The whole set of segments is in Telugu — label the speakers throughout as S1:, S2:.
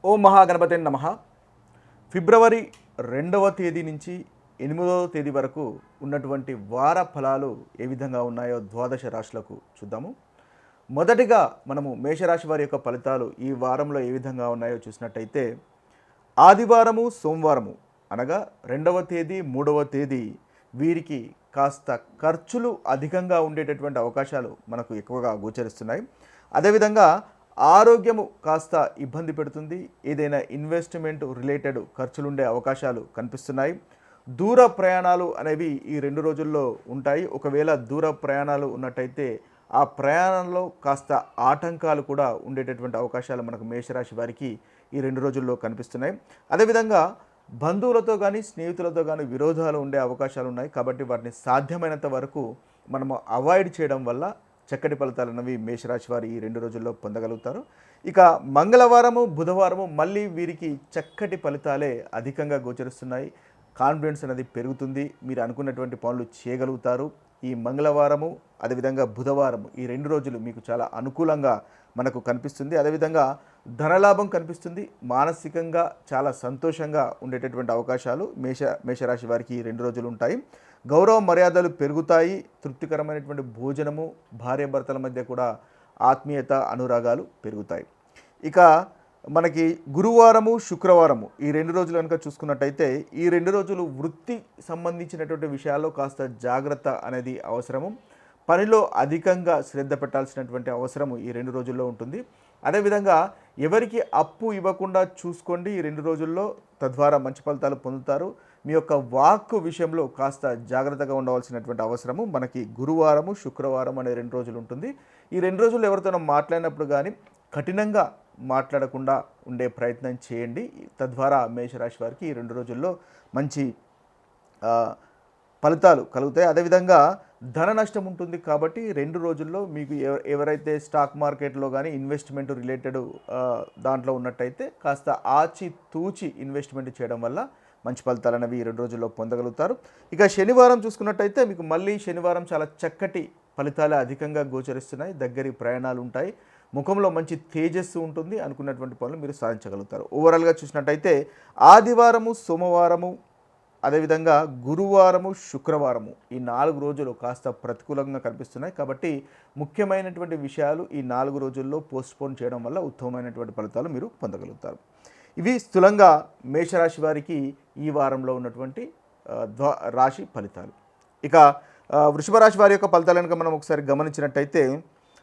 S1: ఓం మహాగణపతి నమః. ఫిబ్రవరి 2వ తేదీ నుంచి 8వ తేదీ వరకు ఉన్నటువంటి వార ఫలాలు ఏ విధంగా ఉన్నాయో ద్వాదశ రాశులకు చూద్దాము. మొదటిగా మనము మేషరాశి వారి యొక్క ఫలితాలు ఈ వారంలో ఏ విధంగా ఉన్నాయో చూసినట్టయితే ఆదివారము సోమవారము అనగా 2వ తేదీ 3వ తేదీ వీరికి కాస్త ఖర్చులు అధికంగా ఉండేటటువంటి అవకాశాలు మనకు ఎక్కువగా గోచరిస్తున్నాయి. అదేవిధంగా ఆరోగ్యము కాస్త ఇబ్బంది పెడుతుంది. ఏదైనా ఇన్వెస్ట్మెంట్ రిలేటెడ్ ఖర్చులు ఉండే అవకాశాలు కనిపిస్తున్నాయి. దూర ప్రయాణాలు అనేవి ఈ 2 రోజుల్లో ఉంటాయి. ఒకవేళ దూర ప్రయాణాలు ఉన్నట్టయితే ఆ ప్రయాణంలో కాస్త ఆటంకాలు కూడా ఉండేటటువంటి అవకాశాలు మనకు మేషరాశి వారికి ఈ 2 రోజుల్లో కనిపిస్తున్నాయి. అదేవిధంగా బంధువులతో కానీ స్నేహితులతో కానీ విరోధాలు ఉండే అవకాశాలు ఉన్నాయి. కాబట్టి వాటిని సాధ్యమైనంత వరకు మనము అవాయిడ్ చేయడం వల్ల చక్కటి ఫలితాలు అన్నవి మేషరాశి వారు ఈ 2 రోజుల్లో పొందగలుగుతారు. ఇక మంగళవారము బుధవారము మళ్ళీ వీరికి చక్కటి ఫలితాలే అధికంగా గోచరిస్తున్నాయి. కాన్ఫిడెన్స్ అనేది పెరుగుతుంది. మీరు అనుకున్నటువంటి పనులు చేయగలుగుతారు. ఈ మంగళవారము అదేవిధంగా బుధవారము ఈ 2 రోజులు మీకు చాలా అనుకూలంగా మనకు కనిపిస్తుంది. అదేవిధంగా ధనలాభం కనిపిస్తుంది. మానసికంగా చాలా సంతోషంగా ఉండేటటువంటి అవకాశాలు మేషరాశి వారికి ఈ 2 రోజులు ఉంటాయి. గౌరవ మర్యాదలు పెరుగుతాయి. తృప్తికరమైనటువంటి భోజనము, భార్యాభర్తల మధ్య కూడా ఆత్మీయత అనురాగాలు పెరుగుతాయి. ఇక మనకి గురువారము శుక్రవారము ఈ 2 రోజులు కనుక చూసుకున్నట్టయితే ఈ 2 రోజులు వృత్తి సంబంధించినటువంటి విషయాల్లో కాస్త జాగ్రత్త అనేది అవసరము. పనిలో అధికంగా శ్రద్ధ పెట్టాల్సినటువంటి అవసరము ఈ 2 రోజుల్లో ఉంటుంది. అదేవిధంగా ఎవరికి అప్పు ఇవ్వకుండా చూసుకోండి ఈ 2 రోజుల్లో. తద్వారా మంచి ఫలితాలు పొందుతారు. మీ యొక్క వాక్కు విషయంలో కాస్త జాగ్రత్తగా ఉండవలసినటువంటి అవసరము మనకి గురువారము శుక్రవారం అనే 2 రోజులు ఉంటుంది. ఈ 2 రోజులు ఎవరితోనో మాట్లాడినప్పుడు కానీ కఠినంగా మాట్లాడకుండా ఉండే ప్రయత్నం చేయండి. తద్వారా మేషరాశి వారికి ఈ 2 రోజుల్లో మంచి ఫలితాలు కలుగుతాయి. అదేవిధంగా ధన నష్టం ఉంటుంది. కాబట్టి 2 రోజుల్లో మీకు ఎవరైతే స్టాక్ మార్కెట్లో కానీ ఇన్వెస్ట్మెంట్ రిలేటెడ్ దాంట్లో ఉన్నట్టయితే కాస్త ఆచి తూచి ఇన్వెస్ట్మెంట్ చేయడం వల్ల మంచి ఫలితాలు అనేవి ఈ 2 రోజుల్లో పొందగలుగుతారు. ఇక శనివారం చూసుకున్నట్టయితే మీకు మళ్ళీ శనివారం చాలా చక్కటి ఫలితాలు అధికంగా గోచరిస్తున్నాయి. దగ్గరి ప్రయాణాలు ఉంటాయి. ముఖంలో మంచి తేజస్సు ఉంటుంది. అనుకున్నటువంటి పనులు మీరు సాధించగలుగుతారు. ఓవరాల్గా చూసినట్టయితే ఆదివారము సోమవారము అదేవిధంగా గురువారము శుక్రవారము ఈ 4 రోజులు కాస్త ప్రతికూలంగా కనిపిస్తున్నాయి. కాబట్టి ముఖ్యమైనటువంటి విషయాలు ఈ 4 రోజుల్లో పోస్ట్పోన్ చేయడం వల్ల ఉత్తమమైనటువంటి ఫలితాలు మీరు పొందగలుగుతారు. ఇవి స్థూలంగా మేషరాశి వారికి ఈ వారంలో ఉన్నటువంటి రాశి ఫలితాలు. ఇక వృషభ రాశి వారి యొక్క ఫలితాలు కనుక మనం ఒకసారి గమనించినట్టయితే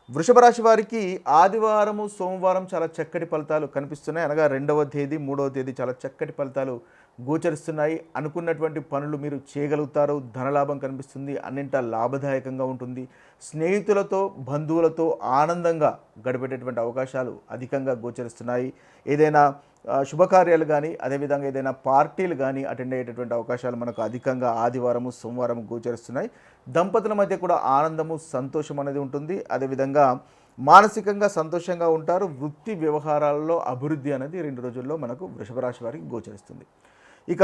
S1: వృషభ రాశి వారికి ఆదివారము సోమవారం చాలా చక్కటి ఫలితాలు కనిపిస్తున్నాయి. అనగా 2వ తేదీ 3వ తేదీ చాలా చక్కటి ఫలితాలు గోచరిస్తున్నాయి. అనుకున్నటువంటి పనులు మీరు చేయగలుగుతారు. ధనలాభం కనిపిస్తుంది. అన్నింటా లాభదాయకంగా ఉంటుంది. స్నేహితులతో బంధువులతో ఆనందంగా గడిపేటటువంటి అవకాశాలు అధికంగా గోచరిస్తున్నాయి. ఏదైనా శుభకార్యాలు కానీ అదేవిధంగా ఏదైనా పార్టీలు కానీ అటెండ్ అయ్యేటటువంటి అవకాశాలు మనకు అధికంగా ఆదివారము సోమవారం గోచరిస్తున్నాయి. దంపతుల మధ్య కూడా ఆనందము సంతోషం అనేది ఉంటుంది. అదేవిధంగా మానసికంగా సంతోషంగా ఉంటారు. వృత్తి వ్యవహారాల్లో అభివృద్ధి అనేది 2 రోజుల్లో మనకు వృషభ రాశి వారికి గోచరిస్తుంది. ఇక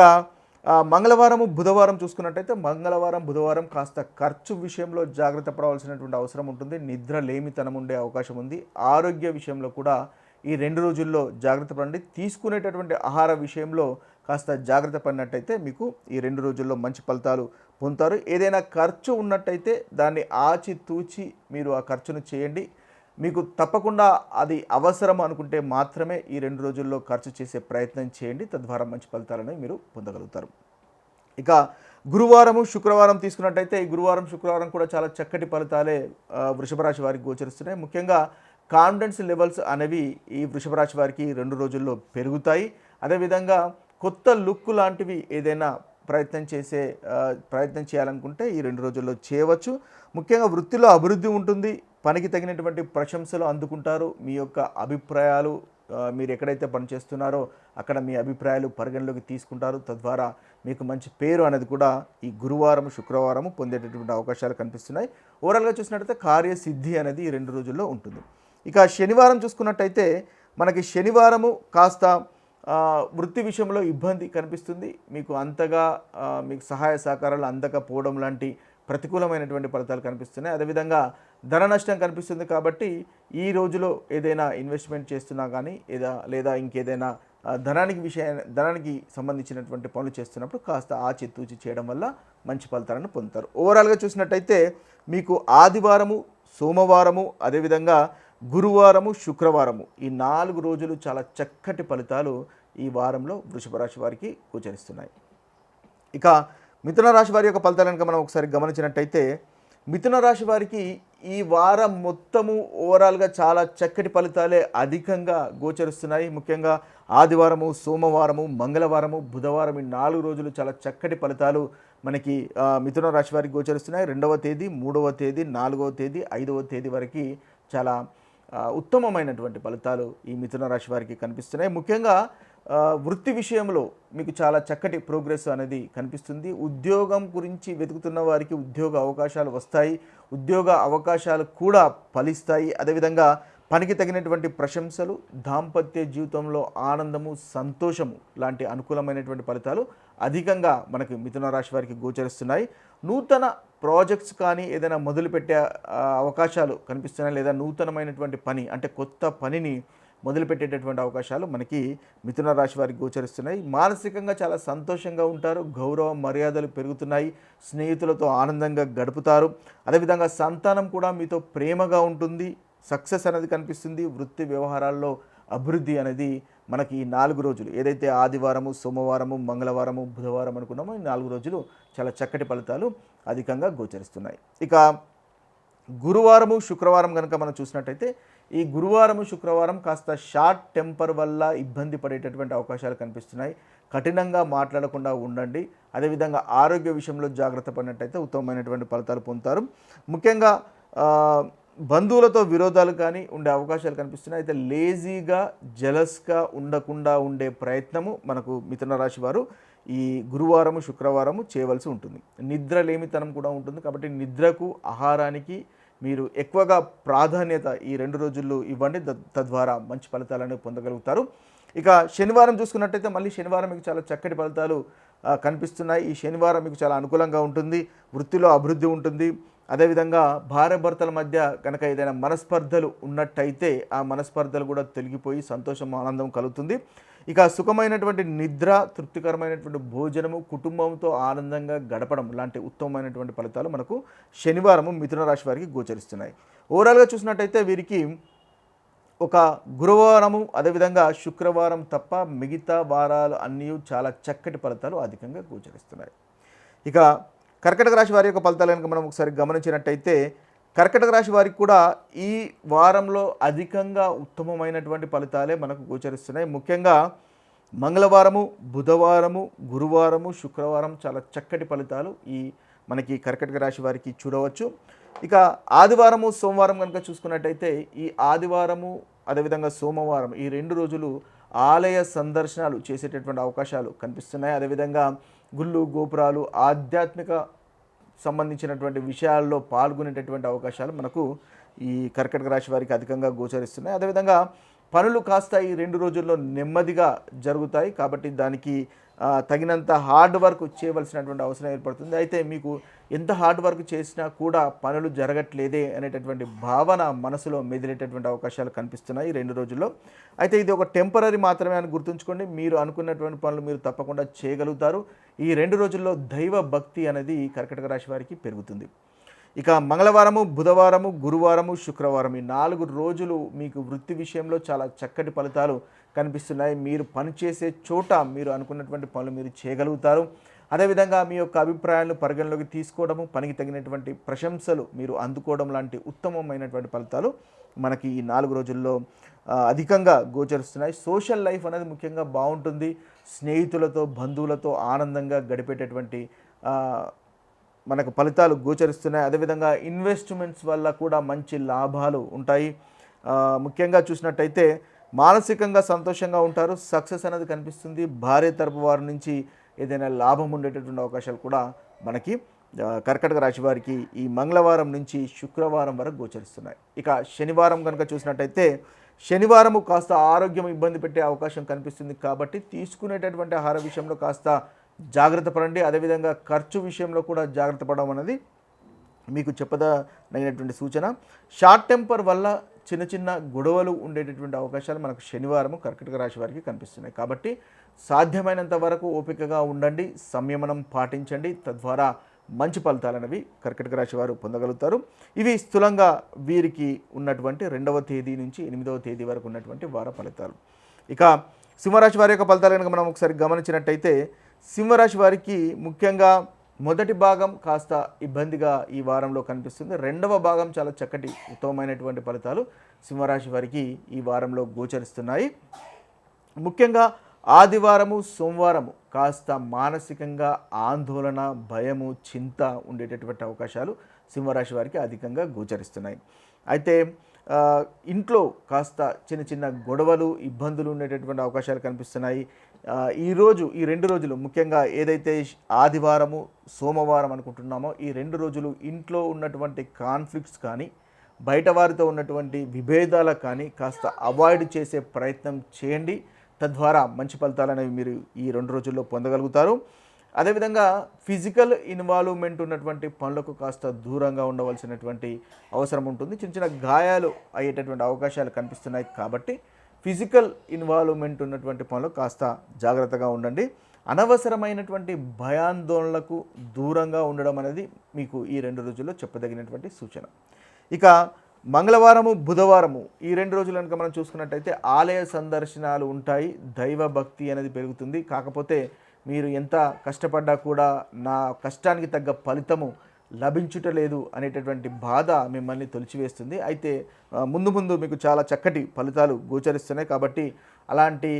S1: మంగళవారము బుధవారం చూసుకున్నట్టయితే మంగళవారం బుధవారం కాస్త ఖర్చు విషయంలో జాగ్రత్త పడవలసినటువంటి అవసరం ఉంటుంది. నిద్ర లేమితనం ఉండే అవకాశం ఉంది. ఆరోగ్య విషయంలో కూడా ఈ 2 రోజుల్లో జాగ్రత్త పడండి. తీసుకునేటటువంటి ఆహార విషయంలో కాస్త జాగ్రత్త పడినట్టయితే మీకు ఈ 2 రోజుల్లో మంచి ఫలితాలు పొందుతారు. ఏదైనా ఖర్చు ఉన్నట్టయితే దాన్ని ఆచి తూచి మీరు ఆ ఖర్చును చేయండి. మీకు తప్పకుండా అది అవసరం అనుకుంటే మాత్రమే ఈ 2 రోజుల్లో ఖర్చు చేసే ప్రయత్నం చేయండి. తద్వారా మంచి ఫలితాలను మీరు పొందగలుగుతారు. ఇక గురువారము శుక్రవారం తీసుకున్నట్టయితే ఈ గురువారం శుక్రవారం కూడా చాలా చక్కటి ఫలితాలే వృషభ రాశి వారికి గోచరిస్తున్నాయి. ముఖ్యంగా కాన్ఫిడెన్స్ లెవెల్స్ అనేవి ఈ వృషభ రాశి వారికి 2 రోజుల్లో పెరుగుతాయి. అదేవిధంగా కొత్త లుక్ లాంటివి ఏదైనా ప్రయత్నం చేయాలనుకుంటే ఈ 2 రోజుల్లో చేయవచ్చు. ముఖ్యంగా వృత్తిలో అభివృద్ధి ఉంటుంది. పనికి తగినటువంటి ప్రశంసలు అందుకుంటారు. మీ యొక్క అభిప్రాయాలు మీరు ఎక్కడైతే పనిచేస్తున్నారో అక్కడ మీ అభిప్రాయాలు పరిగణలోకి తీసుకుంటారు. తద్వారా మీకు మంచి పేరు అనేది కూడా ఈ గురువారం శుక్రవారము పొందేటటువంటి అవకాశాలు కనిపిస్తున్నాయి. ఓవరాల్గా చూసినట్టయితే కార్యసిద్ధి అనేది ఈ 2 రోజుల్లో ఉంటుంది. ఇక శనివారం చూసుకున్నట్టయితే మనకి శనివారము కాస్త వృత్తి విషయంలో ఇబ్బంది కనిపిస్తుంది. మీకు అంతగా మీకు సహాయ సహకారాలు అందకపోవడం లాంటి ప్రతికూలమైనటువంటి ఫలితాలు కనిపిస్తున్నాయి. అదేవిధంగా ధన నష్టం కనిపిస్తుంది కాబట్టి ఈ రోజులో ఏదైనా ఇన్వెస్ట్మెంట్ చేస్తున్నా కానీ లేదా ఇంకేదైనా ధనానికి సంబంధించినటువంటి పనులు చేస్తున్నప్పుడు కాస్త ఆచితూచి చేయడం వల్ల మంచి ఫలితాలను పొందుతారు. ఓవరాల్గా చూసినట్టయితే మీకు ఆదివారము, సోమవారము, అదేవిధంగా గురువారము, శుక్రవారము ఈ 4 రోజులు చాలా చక్కటి ఫలితాలు ఈ వారంలో వృషభ రాశి వారికి గోచరిస్తున్నాయి. ఇక మిథున రాశి వారి యొక్క ఫలితాలను మనం ఒకసారి గమనించినట్టయితే మిథున రాశి వారికి ఈ వారం మొత్తము ఓవరాల్గా చాలా చక్కటి ఫలితాలే అధికంగా గోచరిస్తున్నాయి. ముఖ్యంగా ఆదివారము, సోమవారము, మంగళవారము, బుధవారం ఈ 4 రోజులు చాలా చక్కటి ఫలితాలు మనకి మిథున రాశి వారికి గోచరిస్తున్నాయి. 2వ తేదీ, 3వ తేదీ, 4వ తేదీ, 5వ తేదీ వరకు చాలా ఉత్తమమైనటువంటి ఫలితాలు ఈ మిథున రాశి వారికి కనిపిస్తున్నాయి. ముఖ్యంగా వృత్తి విషయంలో మీకు చాలా చక్కటి ప్రోగ్రెస్ అనేది కనిపిస్తుంది. ఉద్యోగం గురించి వెతుకుతున్న వారికి ఉద్యోగ అవకాశాలు వస్తాయి, ఉద్యోగ అవకాశాలు కూడా ఫలిస్తాయి. అదేవిధంగా పనికి తగినటువంటి ప్రశంసలు, దాంపత్య జీవితంలో ఆనందము, సంతోషము లాంటి అనుకూలమైనటువంటి ఫలితాలు అధికంగా మనకి మిథున రాశి వారికి గోచరిస్తున్నాయి. నూతన ప్రాజెక్ట్స్ కానీ ఏదైనా మొదలుపెట్టే అవకాశాలు కనిపిస్తున్నాయి, లేదా నూతనమైనటువంటి పని అంటే కొత్త పనిని మొదలుపెట్టేటటువంటి అవకాశాలు మనకి మిథున రాశి వారికి గోచరిస్తున్నాయి. మానసికంగా చాలా సంతోషంగా ఉంటారు, గౌరవ మర్యాదలు పెరుగుతున్నాయి, స్నేహితులతో ఆనందంగా గడుపుతారు. అదేవిధంగా సంతానం కూడా మీతో ప్రేమగా ఉంటుంది, సక్సెస్ అనేది కనిపిస్తుంది. వృత్తి వ్యవహారాల్లో అభివృద్ధి అనేది మనకి ఈ 4 రోజులు ఏదైతే ఆదివారము, సోమవారము, మంగళవారము, బుధవారం అనుకున్నామో ఈ 4 రోజులు చాలా చక్కటి ఫలితాలు అధికంగా గోచరిస్తున్నాయి. ఇక గురువారము, శుక్రవారం కనుక మనం చూసినట్టయితే ఈ గురువారము, శుక్రవారం కాస్త షార్ట్ టెంపర్ వల్ల ఇబ్బంది పడేటటువంటి అవకాశాలు కనిపిస్తున్నాయి. కఠినంగా మాట్లాడకుండా ఉండండి. అదేవిధంగా ఆరోగ్య విషయంలో జాగ్రత్త పడినట్టయితే ఉత్తమమైనటువంటి ఫలితాలు పొందుతారు. ముఖ్యంగా బంధువులతో విరోధాలు కానీ ఉండే అవకాశాలు కనిపిస్తున్నాయి. అయితే లేజీగా, జలస్గా ఉండకుండా ఉండే ప్రయత్నము మనకు మిథున రాశి వారు ఈ గురువారము, శుక్రవారము చేయవలసి ఉంటుంది. నిద్ర లేమితనం కూడా ఉంటుంది కాబట్టి నిద్రకు, ఆహారానికి మీరు ఎక్కువగా ప్రాధాన్యత ఈ 2 రోజుల్లో ఇవ్వండి. తద్వారా మంచి ఫలితాలను పొందగలుగుతారు. ఇక శనివారం చూసుకున్నట్టయితే మళ్ళీ శనివారం మీకు చాలా చక్కటి ఫలితాలు కనిపిస్తున్నాయి. ఈ శనివారం మీకు చాలా అనుకూలంగా ఉంటుంది, వృత్తిలో అభివృద్ధి ఉంటుంది. అదేవిధంగా భార్యాభర్తల మధ్య కనుక ఏదైనా మనస్పర్ధలు ఉన్నట్టయితే ఆ మనస్పర్ధలు కూడా తొలగిపోయి సంతోషం, ఆనందం కలుగుతుంది. ఇక సుఖమైనటువంటి నిద్ర, తృప్తికరమైనటువంటి భోజనము, కుటుంబంతో ఆనందంగా గడపడం లాంటి ఉత్తమమైనటువంటి ఫలితాలు మనకు శనివారము మిథున రాశి వారికి గోచరిస్తున్నాయి. ఓవరాల్గా చూసినట్టయితే వీరికి ఒక గురువారము, అదేవిధంగా శుక్రవారం తప్ప మిగతా వారాలు అన్నీ చాలా చక్కటి ఫలితాలు అధికంగా గోచరిస్తున్నాయి. ఇక కర్కటక రాశి వారి యొక్క ఫలితాలు కనుక మనం ఒకసారి గమనించినట్టయితే కర్కటక రాశి వారికి కూడా ఈ వారంలో అధికంగా ఉత్తమమైనటువంటి ఫలితాలే మనకు గోచరిస్తున్నాయి. ముఖ్యంగా మంగళవారము, బుధవారము, గురువారము, శుక్రవారం చాలా చక్కటి ఫలితాలు ఈ మనకి కర్కటక రాశి వారికి చూడవచ్చు. ఇక ఆదివారము, సోమవారం కనుక చూసుకున్నట్టయితే ఈ ఆదివారము, అదేవిధంగా సోమవారం ఈ 2 రోజులు ఆలయ సందర్శనాలు చేసేటటువంటి అవకాశాలు కనిపిస్తున్నాయి. అదేవిధంగా గుళ్ళు, గోపురాలు, ఆధ్యాత్మిక సంబంధించినటువంటి విషయాల్లో పాల్గొనేటటువంటి అవకాశాలు మనకు ఈ కర్కటక రాశి వారికి అధికంగా గోచరిస్తున్నాయి. అదేవిధంగా పనులు కాస్త ఈ 2 రోజుల్లో నెమ్మదిగా జరుగుతాయి కాబట్టి దానికి తగినంత హార్డ్ వర్క్ చేయవలసినటువంటి అవసరం ఏర్పడుతుంది. అయితే మీకు ఎంత హార్డ్ వర్క్ చేసినా కూడా పనులు జరగట్లేదే అనేటటువంటి భావన మనసులో మెదిలేటటువంటి అవకాశాలు కనిపిస్తున్నాయి ఈ 2 రోజుల్లో. అయితే ఇది ఒక టెంపరరీ మాత్రమే అని గుర్తుంచుకోండి. మీరు అనుకున్నటువంటి పనులు మీరు తప్పకుండా చేయగలుగుతారు. ఈ 2 రోజుల్లో దైవ భక్తి అనేది కర్కటక రాశి వారికి పెరుగుతుంది. ఇక మంగళవారము, బుధవారము, గురువారము, శుక్రవారం ఈ 4 రోజులు మీకు వృత్తి విషయంలో చాలా చక్కటి ఫలితాలు కనిపిస్తున్నాయి. మీరు పనిచేసే చోట మీరు అనుకున్నటువంటి పనులు మీరు చేయగలుగుతారు. అదేవిధంగా మీ యొక్క అభిప్రాయాలను పరిగణలోకి తీసుకోవడము, పనికి తగినటువంటి ప్రశంసలు మీరు అందుకోవడం లాంటి ఉత్తమమైనటువంటి ఫలితాలు మనకి ఈ 4 రోజుల్లో అధికంగా గోచరిస్తున్నాయి. సోషల్ లైఫ్ అనేది ముఖ్యంగా బాగుంటుంది. స్నేహితులతో, బంధువులతో ఆనందంగా గడిపేటటువంటి మనకు ఫలితాలు గోచరిస్తున్నాయి. అదేవిధంగా ఇన్వెస్ట్మెంట్స్ వల్ల కూడా మంచి లాభాలు ఉంటాయి. ముఖ్యంగా చూసినట్టయితే మానసికంగా సంతోషంగా ఉంటారు, సక్సెస్ అనేది కనిపిస్తుంది. భార్య తరపు వారి నుంచి ఏదైనా లాభం ఉండేటటువంటి అవకాశాలు కూడా మనకి కర్కటక రాశి వారికి ఈ మంగళవారం నుంచి శుక్రవారం వరకు గోచరిస్తున్నాయి. ఇక శనివారం కనుక చూసినట్టయితే శనివారము కాస్త ఆరోగ్యం ఇబ్బంది పెట్టే అవకాశం కనిపిస్తుంది కాబట్టి తీసుకునేటటువంటి ఆహార విషయంలో కాస్త జాగ్రత్త పడండి. అదేవిధంగా ఖర్చు విషయంలో కూడా జాగ్రత్త పడడం అనేది మీకు చెప్పదగినటువంటి సూచన. షార్ట్ టెంపర్ వల్ల చిన్న చిన్న గొడవలు ఉండేటటువంటి అవకాశాలు మనకు శనివారం కర్కాటక రాశి వారికి కనిపిస్తున్నాయి. కాబట్టి సాధ్యమైనంత వరకు ఓపికగా ఉండండి, సంయమనం పాటించండి. తద్వారా మంచి ఫలితాలనేవి కర్కాటక రాశి వారు పొందగలుగుతారు. ఇవి స్థూలంగా వీరికి ఉన్నటువంటి 2వ తేదీ నుంచి 8వ తేదీ వరకు ఉన్నటువంటి వార ఫలితాలు. ఇక సింహరాశి వారి యొక్క ఫలితాలు కనుక మనం ఒకసారి గమనించినట్టయితే, సింహరాశి వారికి ముఖ్యంగా మొదటి భాగం కాస్త ఇబ్బందిగా ఈ వారంలో కనిపిస్తుంది. 2వ భాగం చాలా చక్కటి ఉత్తమమైనటువంటి ఫలితాలు సింహరాశి వారికి ఈ వారంలో గోచరిస్తున్నాయి. ముఖ్యంగా ఆదివారము సోమవారము కాస్త మానసికంగా ఆందోళన, భయము, చింత ఉండేటటువంటి అవకాశాలు సింహరాశి వారికి అధికంగా గోచరిస్తున్నాయి. అయితే ఇంట్లో కాస్త చిన్న చిన్న గొడవలు, ఇబ్బందులు ఉండేటటువంటి అవకాశాలు కనిపిస్తున్నాయి. ఈ 2 రోజులు ముఖ్యంగా ఏదైతే ఆదివారము సోమవారం అనుకుంటున్నామో ఈ 2 రోజులు ఇంట్లో ఉన్నటువంటి కాన్ఫ్లిక్ట్స్ కానీ, బయట వారితో ఉన్నటువంటి విభేదాలకు కానీ కాస్త అవాయిడ్ చేసే ప్రయత్నం చేయండి. తద్వారా మంచి ఫలితాలు అనేవి మీరు ఈ 2 రోజుల్లో పొందగలుగుతారు. అదేవిధంగా ఫిజికల్ ఇన్వాల్వ్మెంట్ ఉన్నటువంటి పనులకు కాస్త దూరంగా ఉండవలసినటువంటి అవసరం ఉంటుంది. చిన్న చిన్న గాయాలు అయ్యేటటువంటి అవకాశాలు కనిపిస్తున్నాయి. కాబట్టి ఫిజికల్ ఇన్వాల్వ్మెంట్ ఉన్నటువంటి పనులు కాస్త జాగ్రత్తగా ఉండండి. అనవసరమైనటువంటి భయాందోళనలకు దూరంగా ఉండడం అనేది మీకు ఈ 2 రోజుల్లో చెప్పదగినటువంటి సూచన. ఇక మంగళవారము బుధవారము ఈ 2 రోజులు కనుక మనం చూసుకున్నట్టయితే ఆలయ సందర్శనాలు ఉంటాయి. దైవ భక్తి అనేది పెరుగుతుంది. కాకపోతే మీరు ఎంత కష్టపడ్డా కూడా నా కష్టానికి తగ్గ ఫలితము లభించుటలేదు అనేటటువంటి బాధ మిమ్మల్ని తొలిచివేస్తుంది. అయితే ముందు మీకు చాలా చక్కటి ఫలితాలు గోచరిస్తున్నాయి. కాబట్టి అలాంటి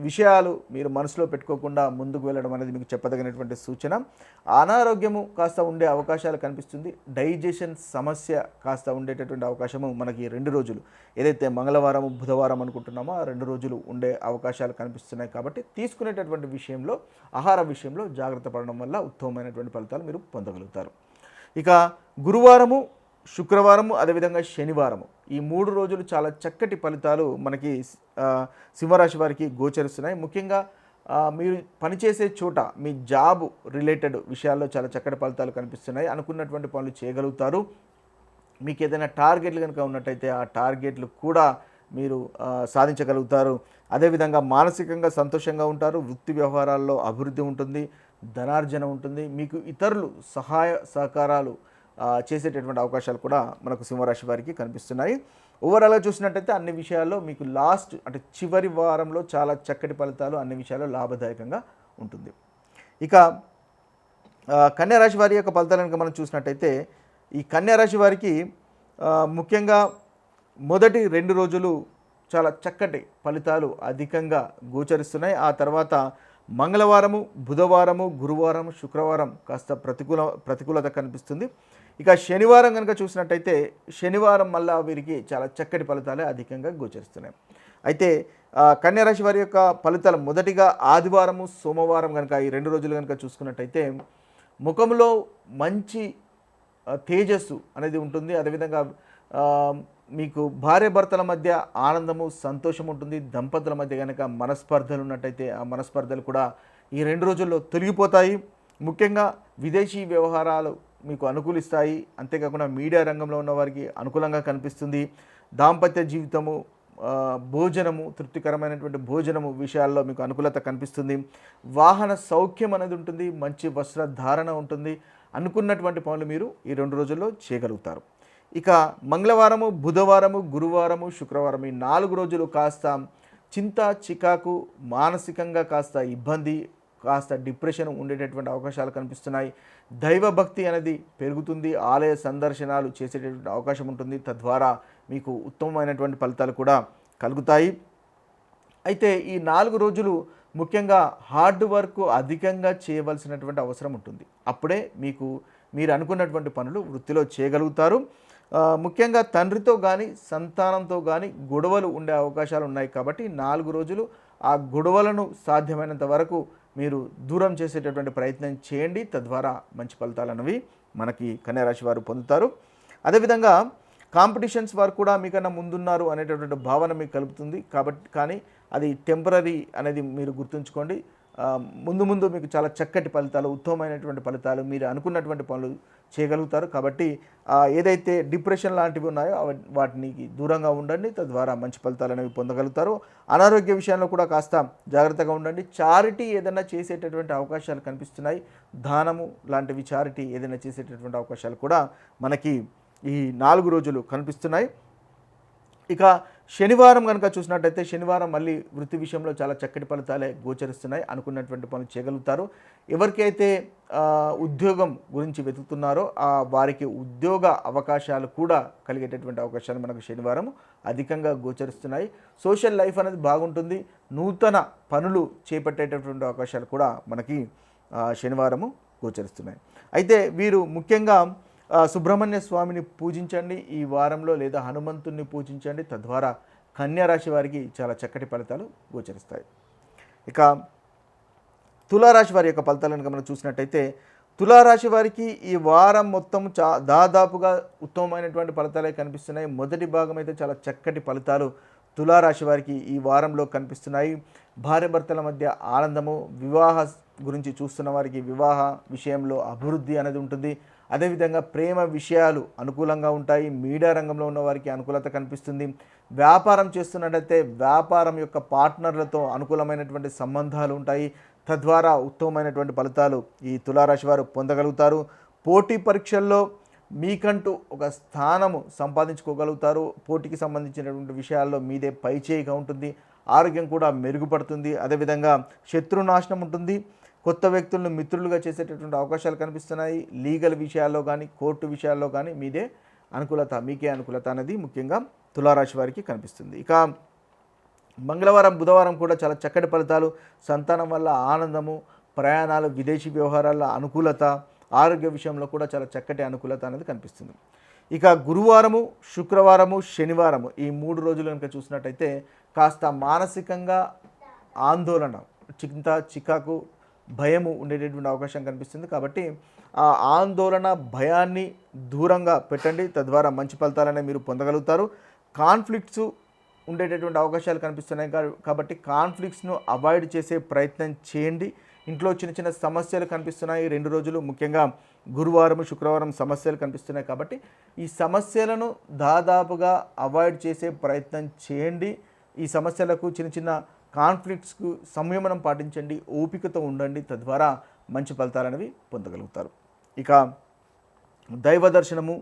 S1: విషయాలు మీరు మనసులో పెట్టుకోకుండా ముందుకు వెళ్ళడం అనేది మీకు చెప్పదగినటువంటి సూచన. అనారోగ్యము కాస్త ఉండే అవకాశాలు కనిపిస్తుంది. డైజెషన్ సమస్య కాస్త ఉండేటటువంటి అవకాశము మనకి 2 రోజులు ఏదైతే మంగళవారం బుధవారం అనుకుంటున్నామో ఆ 2 రోజులు ఉండే అవకాశాలు కనిపిస్తున్నాయి. కాబట్టి తీసుకునేటటువంటి విషయంలో, ఆహార విషయంలో జాగ్రత్త పడడం వల్ల ఉత్తమమైనటువంటి ఫలితాలు మీరు పొందగలుగుతారు. ఇక గురువారము శుక్రవారము అదేవిధంగా శనివారము ఈ 3 రోజులు చాలా చక్కటి ఫలితాలు మనకి సింహరాశి వారికి గోచరిస్తున్నాయి. ముఖ్యంగా మీరు పనిచేసే చోట మీ జాబ్ రిలేటెడ్ విషయాల్లో చాలా చక్కటి ఫలితాలు కనిపిస్తున్నాయి. అనుకున్నటువంటి పనులు చేయగలుగుతారు. మీకు ఏదైనా టార్గెట్లు కనుక ఉన్నట్టయితే ఆ టార్గెట్లు కూడా మీరు సాధించగలుగుతారు. అదేవిధంగా మానసికంగా సంతోషంగా ఉంటారు. వృత్తి వ్యవహారాల్లో అభివృద్ధి ఉంటుంది, ధనార్జన ఉంటుంది. మీకు ఇతరులు సహాయ సహకారాలు చేసేటటువంటి అవకాశాలు కూడా మనకు సింహరాశి వారికి కనిపిస్తున్నాయి. ఓవరాల్గా చూసినట్టయితే అన్ని విషయాల్లో మీకు అంటే చివరి వారంలో చాలా చక్కటి ఫలితాలు, అన్ని విషయాల్లో లాభదాయకంగా ఉంటుంది. ఇక కన్యారాశి వారి యొక్క ఫలితాలను కనుక మనం చూసినట్టయితే ఈ కన్యారాశి వారికి ముఖ్యంగా మొదటి 2 రోజులు చాలా చక్కటి ఫలితాలు అధికంగా గోచరిస్తున్నాయి. ఆ తర్వాత మంగళవారము బుధవారము గురువారం శుక్రవారం కాస్త ప్రతికూలత కనిపిస్తుంది. ఇక శనివారం కనుక చూసినట్టయితే శనివారం మళ్ళా వీరికి చాలా చక్కటి ఫలితాలే అధికంగా గోచరిస్తున్నాయి. అయితే కన్యారాశి వారి యొక్క ఫలితాలు మొదటిగా ఆదివారము సోమవారం కనుక ఈ 2 రోజులు కనుక చూసుకున్నట్టయితే ముఖంలో మంచి తేజస్సు అనేది ఉంటుంది. అదేవిధంగా మీకు భార్యాభర్తల మధ్య ఆనందము సంతోషం ఉంటుంది. దంపతుల మధ్య కనుక మనస్పర్ధలు ఉన్నట్టయితే ఆ మనస్పర్ధలు కూడా ఈ 2 రోజుల్లో తొలగిపోతాయి. ముఖ్యంగా విదేశీ వ్యవహారాలు మీకు అనుకూలిస్తాయి. అంతేకాకుండా మీడియా రంగంలో ఉన్న వారికి అనుకూలంగా కనిపిస్తుంది. దాంపత్య జీవితము, భోజనము, తృప్తికరమైనటువంటి భోజనము విషయాల్లో మీకు అనుకూలత కనిపిస్తుంది. వాహన సౌఖ్యం అనేది ఉంటుంది. మంచి వస్త్రధారణ ఉంటుంది. అనుకున్నటువంటి పనులు మీరు ఈ 2 రోజుల్లో చేయగలుగుతారు. ఇక మంగళవారము బుధవారము గురువారము శుక్రవారం ఈ 4 రోజులు కాస్త చింత, చికాకు, మానసికంగా కాస్త ఇబ్బంది, కాస్త డిప్రెషన్ ఉండేటటువంటి అవకాశాలు కనిపిస్తున్నాయి. దైవభక్తి అనేది పెరుగుతుంది. ఆలయ సందర్శనాలు చేసేటటువంటి అవకాశం ఉంటుంది. తద్వారా మీకు ఉత్తమమైనటువంటి ఫలితాలు కూడా కలుగుతాయి. అయితే ఈ 4 రోజులు ముఖ్యంగా హార్డ్ వర్క్ అధికంగా చేయవలసినటువంటి అవసరం ఉంటుంది. అప్పుడే మీరు అనుకున్నటువంటి పనులు వృత్తిలో చేయగలుగుతారు. ముఖ్యంగా తండ్రితో కానీ సంతానంతో కానీ గొడవలు ఉండే అవకాశాలు ఉన్నాయి. కాబట్టి 4 రోజులు ఆ గొడవలను సాధ్యమైనంత వరకు మీరు దూరం చేసేటటువంటి ప్రయత్నం చేయండి. తద్వారా మంచి ఫలితాలు అనేవి మనకి కన్యారాశి వారు పొందుతారు. అదేవిధంగా కాంపిటీషన్స్ వారు కూడా మీకన్నా ముందున్నారు అనేటటువంటి భావన మీకు కలుగుతుంది. కానీ అది టెంపరరీ అనేది మీరు గుర్తుంచుకోండి. ముందు ముందు మీకు చాలా చక్కటి ఫలితాలు, ఉత్తమమైనటువంటి ఫలితాలు, మీరు అనుకున్నటువంటి పనులు చేయగలుగుతారు. కాబట్టి ఏదైతే డిప్రెషన్ లాంటివి ఉన్నాయో వాటిని దూరంగా ఉండండి, తద్వారా మంచి ఫలితాలు అనేవి పొందగలుగుతారు. అనారోగ్య విషయంలో కూడా కాస్త జాగ్రత్తగా ఉండండి. చారిటీ ఏదైనా చేసేటటువంటి అవకాశాలు కనిపిస్తున్నాయి. దానము లాంటివి చారిటీ ఏదైనా చేసేటటువంటి అవకాశాలు కూడా మనకి ఈ 4 రోజులు కనిపిస్తున్నాయి. ఇక శనివారం కనుక చూసినట్టయితే శనివారం మళ్ళీ వృత్తి విషయంలో చాలా చక్కటి ఫలితాలే గోచరిస్తున్నాయి. అనుకున్నటువంటి పనులు చేయగలుగుతారు. ఎవరికైతే ఉద్యోగం గురించి వెతుకుతున్నారో వారికి ఉద్యోగ అవకాశాలు కూడా కలిగేటటువంటి అవకాశాలు మనకు శనివారం అధికంగా గోచరిస్తున్నాయి. సోషల్ లైఫ్ అనేది బాగుంటుంది. నూతన పనులు చేపట్టేటటువంటి అవకాశాలు కూడా మనకి శనివారము గోచరిస్తున్నాయి. అయితే వీరు ముఖ్యంగా సుబ్రహ్మణ్య స్వామిని పూజించండి ఈ వారంలో, లేదా హనుమంతుణ్ణి పూజించండి. తద్వారా కన్యా రాశి వారికి చాలా చక్కటి ఫలితాలు గోచరిస్తాయి. ఇక తులారాశి వారి యొక్క ఫలితాలను కనుక మనం చూసినట్టయితే తులారాశి వారికి ఈ వారం మొత్తం దాదాపుగా ఉత్తమమైనటువంటి ఫలితాలే కనిపిస్తున్నాయి. మొదటి భాగం అయితే చాలా చక్కటి ఫలితాలు తులారాశి వారికి ఈ వారంలో కనిపిస్తున్నాయి. భార్యాభర్తల మధ్య ఆనందము, వివాహ గురించి చూస్తున్న వారికి వివాహ విషయంలో అభివృద్ధి అనేది ఉంటుంది. అదేవిధంగా ప్రేమ విషయాలు అనుకూలంగా ఉంటాయి. మీడియా రంగంలో ఉన్న వారికి అనుకూలత కనిపిస్తుంది. వ్యాపారం చేస్తున్నట్టయితే వ్యాపారం యొక్క పార్ట్నర్లతో అనుకూలమైనటువంటి సంబంధాలు ఉంటాయి. తద్వారా ఉత్తమమైనటువంటి ఫలితాలు ఈ తులారాశి వారు పొందగలుగుతారు. పోటీ పరీక్షల్లో మీకంటూ ఒక స్థానము సంపాదించుకోగలుగుతారు. పోటీకి సంబంధించినటువంటి విషయాల్లో మీదే పైచేయిగా ఉంటుంది. ఆరోగ్యం కూడా మెరుగుపడుతుంది. అదేవిధంగా శత్రునాశనం ఉంటుంది. కొత్త వ్యక్తులను మిత్రులుగా చేసేటటువంటి అవకాశాలు కనిపిస్తున్నాయి. లీగల్ విషయాల్లో కానీ కోర్టు విషయాల్లో కానీ మీకే అనుకూలత అనేది ముఖ్యంగా తులారాశి వారికి కనిపిస్తుంది. ఇక మంగళవారం బుధవారం కూడా చాలా చక్కటి ఫలితాలు, సంతానం వల్ల ఆనందము, ప్రయాణాలు, విదేశీ వ్యవహారాల అనుకూలత, ఆరోగ్య విషయంలో కూడా చాలా చక్కటి అనుకూలత అనేది కనిపిస్తుంది. ఇక గురువారము, శుక్రవారము, శనివారము ఈ 3 రోజులు కనుక చూసినట్టయితే కాస్త మానసికంగా ఆందోళన, చింత, చికాకు, భయము ఉండేటటువంటి అవకాశం కనిపిస్తుంది. కాబట్టి ఆ ఆందోళన, భయాన్ని దూరంగా పెట్టండి. తద్వారా మంచి ఫలితాలనే మీరు పొందగలుగుతారు. కాన్ఫ్లిక్ట్స్ ఉండేటటువంటి అవకాశాలు కనిపిస్తున్నాయి. కాబట్టి కాన్ఫ్లిక్ట్స్ను అవాయిడ్ చేసే ప్రయత్నం చేయండి. ఇంట్లో చిన్న చిన్న సమస్యలు కనిపిస్తున్నాయి 2 రోజులు, ముఖ్యంగా గురువారం, శుక్రవారం సమస్యలు కనిపిస్తున్నాయి. కాబట్టి ఈ సమస్యలను దాదాపుగా అవాయిడ్ చేసే ప్రయత్నం చేయండి. ఈ సమస్యలకు చిన్న కాన్ఫ్లిక్ట్స్కు సంయమనం పాటించండి, ఓపికతో ఉండండి. తద్వారా మంచి ఫలితాలనేవి పొందగలుగుతారు. ఇక దైవ దర్శనము,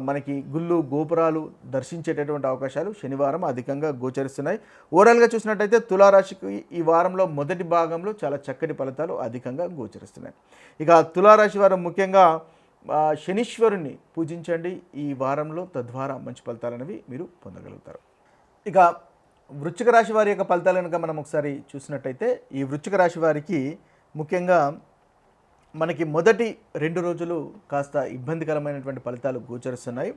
S1: మనకి గుళ్ళు, గోపురాలు దర్శించేటటువంటి అవకాశాలు శనివారం అధికంగా గోచరిస్తున్నాయి. ఓవరాల్గా చూసినట్టయితే తులారాశికి ఈ వారంలో మొదటి భాగంలో చాలా చక్కటి ఫలితాలు అధికంగా గోచరిస్తున్నాయి. ఇక తులారాశి వారు ముఖ్యంగా శనీశ్వరుణ్ణి పూజించండి ఈ వారంలో. తద్వారా మంచి ఫలితాలనేవి మీరు పొందగలుగుతారు. ఇక వృశ్చిక రాశి వారి యొక్క ఫలితాలు కనుక మనం ఒకసారి చూసినట్టయితే ఈ వృశ్చిక రాశి వారికి ముఖ్యంగా మనకి మొదటి 2 రోజులు కాస్త ఇబ్బందికరమైనటువంటి ఫలితాలు గోచరిస్తున్నాయి.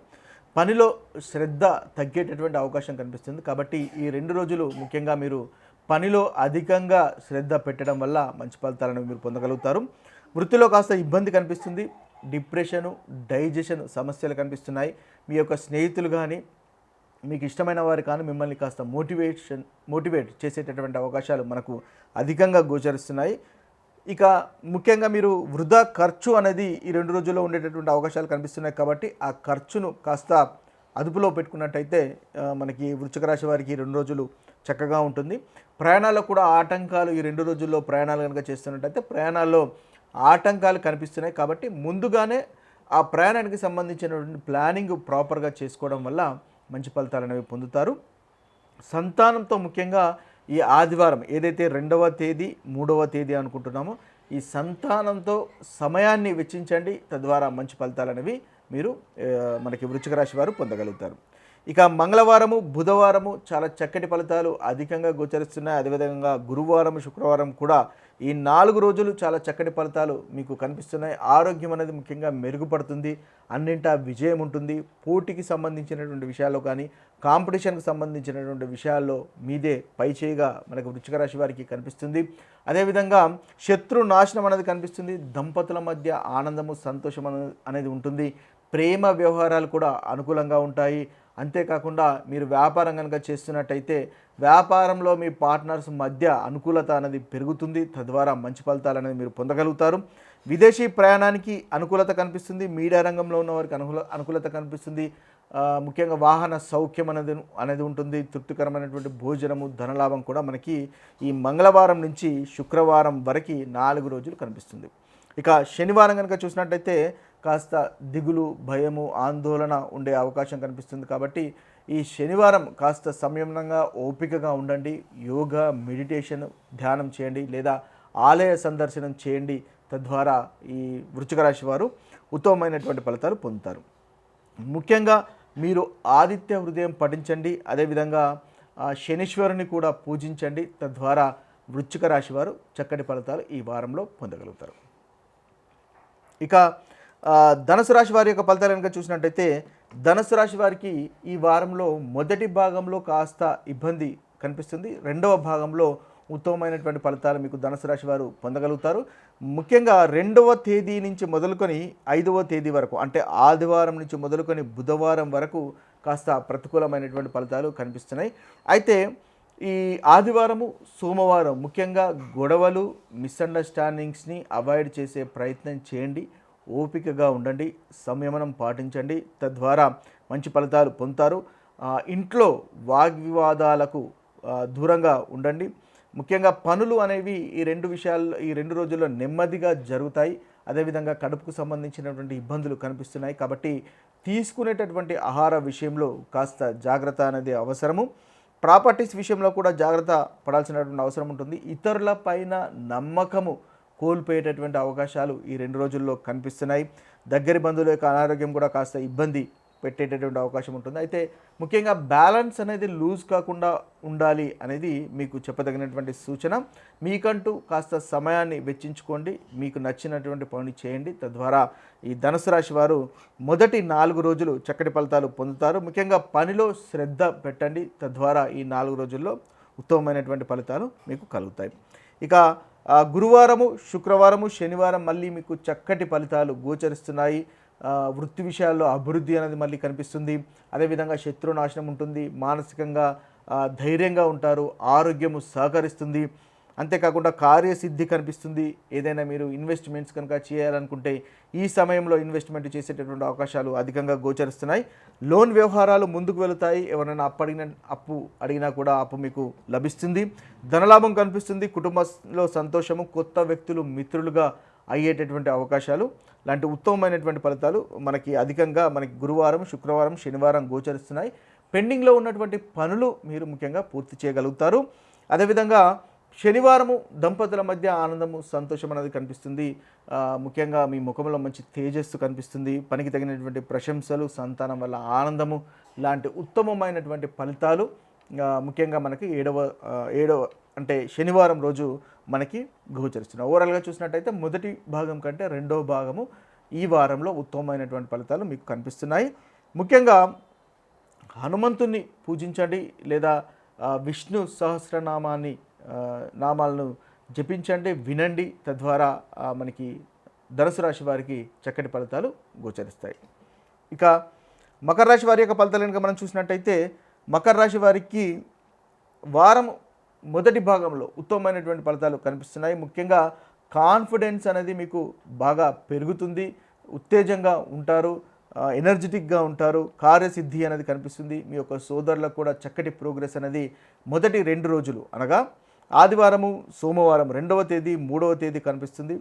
S1: పనిలో శ్రద్ధ తగ్గేటటువంటి అవకాశం కనిపిస్తుంది. కాబట్టి ఈ 2 రోజులు ముఖ్యంగా మీరు పనిలో అధికంగా శ్రద్ధ పెట్టడం వల్ల మంచి ఫలితాలను మీరు పొందగలుగుతారు. వృత్తిలో కాస్త ఇబ్బంది కనిపిస్తుంది. డిప్రెషను, డైజెషన్ సమస్యలు కనిపిస్తున్నాయి. మీ యొక్క స్నేహితులు కానీ, మీకు ఇష్టమైన వారు కానీ మిమ్మల్ని కాస్త మోటివేట్ చేసేటటువంటి అవకాశాలు మనకు అధికంగా గోచరిస్తున్నాయి. ఇక ముఖ్యంగా మీరు వృధా ఖర్చు అనేది ఈ 2 రోజుల్లో ఉండేటటువంటి అవకాశాలు కనిపిస్తున్నాయి. కాబట్టి ఆ ఖర్చును కాస్త అదుపులో పెట్టుకున్నట్టయితే మనకి వృశ్చిక రాశి వారికి 2 రోజులు చక్కగా ఉంటుంది. ప్రయాణాల్లో కూడా ఆటంకాలు, ఈ 2 రోజుల్లో ప్రయాణాలు కనుక చేస్తున్నట్టయితే ప్రయాణాల్లో ఆటంకాలు కనిపిస్తున్నాయి. కాబట్టి ముందుగానే ఆ ప్రయాణానికి సంబంధించినటువంటి ప్లానింగ్ ప్రాపర్గా చేసుకోవడం వల్ల మంచి ఫలితాలు అనేవి పొందుతారు. సంతానంతో ముఖ్యంగా ఈ ఆదివారం ఏదైతే 2వ తేదీ 3వ తేదీ అనుకుంటున్నామో ఈ సంతానంతో సమయాన్ని వెచ్చించండి. తద్వారా మంచి ఫలితాలు అనేవి మీరు మనకి వృశ్చిక రాశి వారు పొందగలుగుతారు. ఇక మంగళవారము, బుధవారము చాలా చక్కటి ఫలితాలు అధికంగా గోచరిస్తున్నాయి. అదేవిధంగా గురువారం, శుక్రవారం కూడా ఈ 4 రోజులు చాలా చక్కటి ఫలితాలు మీకు కనిపిస్తున్నాయి. ఆరోగ్యం అనేది ముఖ్యంగా మెరుగుపడుతుంది. అన్నింటా విజయం ఉంటుంది. పోటీకి సంబంధించినటువంటి విషయాల్లో కానీ, కాంపిటీషన్కి సంబంధించినటువంటి విషయాల్లో మీదే పైచేయిగా మనకు వృశ్చిక రాశి వారికి కనిపిస్తుంది. అదేవిధంగా శత్రు నాశనం అనేది కనిపిస్తుంది. దంపతుల మధ్య ఆనందము, సంతోషం అనేది ఉంటుంది. ప్రేమ వ్యవహారాలు కూడా అనుకూలంగా ఉంటాయి. అంతేకాకుండా మీరు వ్యాపారం కనుక చేస్తున్నట్టయితే వ్యాపారంలో మీ పార్ట్నర్స్ మధ్య అనుకూలత అనేది పెరుగుతుంది, తద్వారా మంచి ఫలితాలు అనేది మీరు పొందగలుగుతారు. విదేశీ ప్రయాణానికి అనుకూలత కనిపిస్తుంది, మీడియా రంగంలో ఉన్న వారికి అనుకూలత కనిపిస్తుంది. ముఖ్యంగా వాహన సౌఖ్యం అనేది ఉంటుంది. తృప్తికరమైనటువంటి భోజనము, ధనలాభం కూడా మనకి ఈ మంగళవారం నుంచి శుక్రవారం వరకు 4 రోజులు కనిపిస్తుంది. ఇక శనివారం కనుక చూసినట్టయితే కాస్త దిగులు, భయము, ఆందోళన ఉండే అవకాశం కనిపిస్తుంది. కాబట్టి ఈ శనివారం కాస్త సంయమనంగా ఓపికగా ఉండండి. యోగా, మెడిటేషన్, ధ్యానం చేయండి లేదా ఆలయ సందర్శనం చేయండి. తద్వారా ఈ వృశ్చిక రాశి వారు ఉత్తమమైనటువంటి ఫలితాలు పొందుతారు. ముఖ్యంగా మీరు ఆదిత్య హృదయం పఠించండి, అదేవిధంగా శనీశ్వరుని కూడా పూజించండి. తద్వారా వృశ్చిక రాశి వారు చక్కటి ఫలితాలు ఈ వారంలో పొందగలుగుతారు. ఇక ధనుసు రాశి వారి యొక్క ఫలితాలు కనుక చూసినట్టయితే ధనుసు రాశి వారికి ఈ వారంలో మొదటి భాగంలో కాస్త ఇబ్బంది కనిపిస్తుంది. రెండవ భాగంలో ఉత్తమమైనటువంటి ఫలితాలు మీకు ధనుసు రాశి వారు పొందగలుగుతారు. ముఖ్యంగా 2వ తేదీ నుంచి మొదలుకొని 5వ తేదీ వరకు, అంటే ఆదివారం నుంచి మొదలుకొని బుధవారం వరకు కాస్త ప్రతికూలమైనటువంటి ఫలితాలు కనిపిస్తున్నాయి. అయితే ఈ ఆదివారము, సోమవారం ముఖ్యంగా గొడవలు, మిస్అండర్స్టాండింగ్స్ని అవాయిడ్ చేసే ప్రయత్నం చేయండి. ఓపికగా ఉండండి, సంయమనం పాటించండి. తద్వారా మంచి ఫలితాలు పొందుతారు. ఇంట్లో వాగ్వివాదాలకు దూరంగా ఉండండి. ముఖ్యంగా పనులు అనేవి ఈ 2 రోజుల్లో నెమ్మదిగా జరుగుతాయి. అదేవిధంగా కడుపుకు సంబంధించినటువంటి ఇబ్బందులు కనిపిస్తున్నాయి. కాబట్టి తీసుకునేటటువంటి ఆహార విషయంలో కాస్త జాగ్రత్త అనేది అవసరము. ప్రాపర్టీస్ విషయంలో కూడా జాగ్రత్త పడాల్సినటువంటి అవసరం ఉంటుంది. ఇతరుల పైన నమ్మకము కోల్పోయేటటువంటి అవకాశాలు ఈ 2 రోజుల్లో కనిపిస్తున్నాయి. దగ్గరి బంధువుల యొక్క అనారోగ్యం కూడా కాస్త ఇబ్బంది పెట్టేటటువంటి అవకాశం ఉంటుంది. అయితే ముఖ్యంగా బ్యాలెన్స్ అనేది లూజ్ కాకుండా ఉండాలి అనేది మీకు చెప్పదగినటువంటి సూచన. మీకంటూ కాస్త సమయాన్ని వెచ్చించుకోండి, మీకు నచ్చినటువంటి పని చేయండి. తద్వారా ఈ ధనుసు రాశి వారు మొదటి 4 రోజులు చక్కటి ఫలితాలు పొందుతారు. ముఖ్యంగా పనిలో శ్రద్ధ పెట్టండి. తద్వారా ఈ 4 రోజుల్లో ఉత్తమమైనటువంటి ఫలితాలు మీకు కలుగుతాయి. ఇక గురువారము, శుక్రవారము, శనివారం మళ్ళీ మీకు చక్కటి ఫలితాలు గోచరిస్తున్నాయి. వృత్తి విషయాల్లో అభివృద్ధి అనేది మళ్ళీ కనిపిస్తుంది. అదేవిధంగా శత్రునాశనం ఉంటుంది. మానసికంగా ధైర్యంగా ఉంటారు. ఆరోగ్యము సహకరిస్తుంది. అంతేకాకుండా కార్యసిద్ధి కనిపిస్తుంది. ఏదైనా మీరు ఇన్వెస్ట్మెంట్స్ కనుక చేయాలనుకుంటే ఈ సమయంలో ఇన్వెస్ట్మెంట్ చేసేటటువంటి అవకాశాలు అధికంగా గోచరిస్తున్నాయి. లోన్ వ్యవహారాలు ముందుకు వెళుతాయి. ఎవరైనా అప్పు అడిగినా కూడా అప్పు మీకు లభిస్తుంది. ధనలాభం కనిపిస్తుంది. కుటుంబంలో సంతోషము, కొత్త వ్యక్తులు మిత్రులుగా అయ్యేటటువంటి అవకాశాలు లాంటి ఉత్తమమైనటువంటి ఫలితాలు మనకి గురువారం, శుక్రవారం, శనివారం గోచరిస్తున్నాయి. పెండింగ్లో ఉన్నటువంటి పనులు మీరు ముఖ్యంగా పూర్తి చేయగలుగుతారు. అదేవిధంగా శనివారము దంపతుల మధ్య ఆనందము, సంతోషం అనేది కనిపిస్తుంది. ముఖ్యంగా మీ ముఖంలో మంచి తేజస్సు కనిపిస్తుంది. పనికి తగినటువంటి ప్రశంసలు, సంతానం వల్ల ఆనందము లాంటి ఉత్తమమైనటువంటి ఫలితాలు ముఖ్యంగా మనకి ఏడవ అంటే శనివారం రోజు మనకి గోచరిస్తున్నాయి. ఓవరాల్గా చూసినట్టయితే మొదటి భాగం కంటే రెండవ భాగము ఈ వారంలో ఉత్తమమైనటువంటి ఫలితాలు మీకు కనిపిస్తున్నాయి. ముఖ్యంగా హనుమంతుని పూజించండి లేదా విష్ణు నామాలను జపించండి, వినండి. తద్వారా మనకి ధనుసు రాశి వారికి చక్కటి ఫలితాలు గోచరిస్తాయి. ఇక మకర రాశి వారి యొక్క ఫలితాలు కనుక మనం చూసినట్టయితే మకర రాశి వారికి వారం మొదటి భాగంలో ఉత్తమమైనటువంటి ఫలితాలు కనిపిస్తున్నాయి. ముఖ్యంగా కాన్ఫిడెన్స్ అనేది మీకు బాగా పెరుగుతుంది. ఉత్తేజంగా ఉంటారు, ఎనర్జెటిక్గా ఉంటారు. కార్యసిద్ధి అనేది కనిపిస్తుంది. మీ యొక్క సోదరులకు కూడా చక్కటి ప్రోగ్రెస్ అనేది మొదటి 2 రోజులు అనగా ఆదివారము, సోమవారం 2వ తేదీ, 3వ తేదీ కనిపిస్తుంది.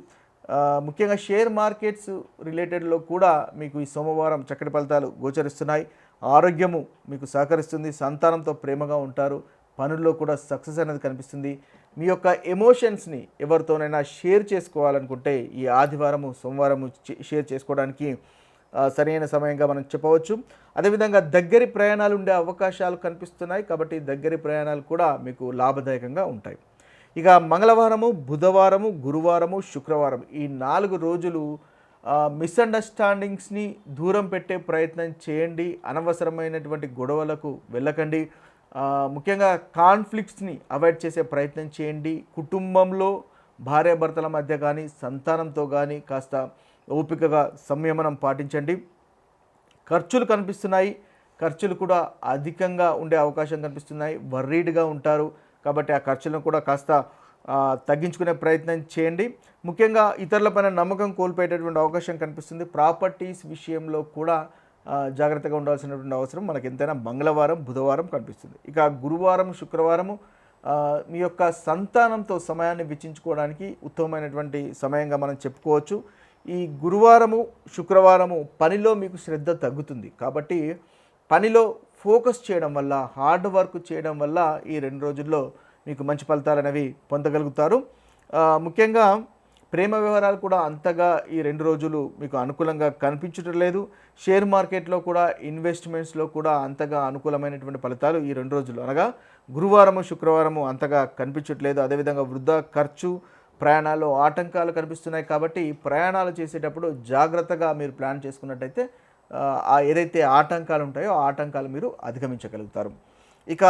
S1: ముఖ్యంగా షేర్ మార్కెట్స్ రిలేటెడ్లో కూడా మీకు ఈ సోమవారం చక్కటి ఫలితాలు గోచరిస్తున్నాయి. ఆరోగ్యము మీకు సహకరిస్తుంది. సంతానంతో ప్రేమగా ఉంటారు. పనుల్లో కూడా సక్సెస్ అనేది కనిపిస్తుంది. మీ యొక్క ఎమోషన్స్ని ఎవరితోనైనా షేర్ చేసుకోవాలనుకుంటే ఈ ఆదివారము, సోమవారము షేర్ చేసుకోవడానికి సరైన సమయంగా మనం చెప్పవచ్చు. అదేవిధంగా దగ్గరి ప్రయాణాలు ఉండే అవకాశాలు కనిపిస్తున్నాయి. కాబట్టి దగ్గరి ప్రయాణాలు కూడా మీకు లాభదాయకంగా ఉంటాయి. ఇక మంగళవారము, బుధవారము, గురువారము, శుక్రవారం ఈ 4 రోజులు మిస్అండర్స్టాండింగ్స్ని దూరం పెట్టే ప్రయత్నం చేయండి. అనవసరమైనటువంటి గొడవలకు వెళ్ళకండి. ముఖ్యంగా కాన్ఫ్లిక్ట్స్ని అవాయిడ్ చేసే ప్రయత్నం చేయండి. కుటుంబంలో భార్యాభర్తల మధ్య కానీ సంతానంతో కానీ కాస్త ఓపికగా సంయమనం పాటించండి. ఖర్చులు కనిపిస్తున్నాయి. ఖర్చులు కూడా అధికంగా ఉండే అవకాశం కనిపిస్తున్నాయి. వర్రీడ్గా ఉంటారు కాబట్టి ఆ ఖర్చులను కూడా కాస్త తగ్గించుకునే ప్రయత్నం చేయండి. ముఖ్యంగా ఇతరులపైన నమ్మకం కోల్పోయేటటువంటి అవకాశం కనిపిస్తుంది. ప్రాపర్టీస్ విషయంలో కూడా జాగ్రత్తగా ఉండాల్సినటువంటి అవసరం మనకి ఎంతైనా మంగళవారం, బుధవారం కనిపిస్తుంది. ఇక గురువారం, శుక్రవారము మీ యొక్క సంతానంతో సమయాన్ని వెచ్చించుకోవడానికి ఉత్తమమైనటువంటి సమయంగా మనం చెప్పుకోవచ్చు. ఈ గురువారము, శుక్రవారము పనిలో మీకు శ్రద్ధ తగ్గుతుంది కాబట్టి పనిలో ఫోకస్ చేయడం వల్ల, హార్డ్ వర్క్ చేయడం వల్ల ఈ 2 రోజుల్లో మీకు మంచి ఫలితాలు అనేవి పొందగలుగుతారు. ముఖ్యంగా ప్రేమ వ్యవహారాలు కూడా అంతగా ఈ 2 రోజులు మీకు అనుకూలంగా కనిపించడం లేదు. షేర్ మార్కెట్లో కూడా, ఇన్వెస్ట్మెంట్స్లో కూడా అంతగా అనుకూలమైనటువంటి ఫలితాలు ఈ 2 రోజులు అనగా గురువారము, శుక్రవారము అంతగా కనిపించట్లేదు. అదేవిధంగా వృధా ఖర్చు, ప్రయాణాల్లో ఆటంకాలు కనిపిస్తున్నాయి కాబట్టి ప్రయాణాలు చేసేటప్పుడు జాగ్రత్తగా మీరు ప్లాన్ చేసుకున్నట్టయితే ఏదైతే ఆటంకాలు ఉంటాయో ఆ ఆటంకాలు మీరు అధిగమించగలుగుతారు. ఇక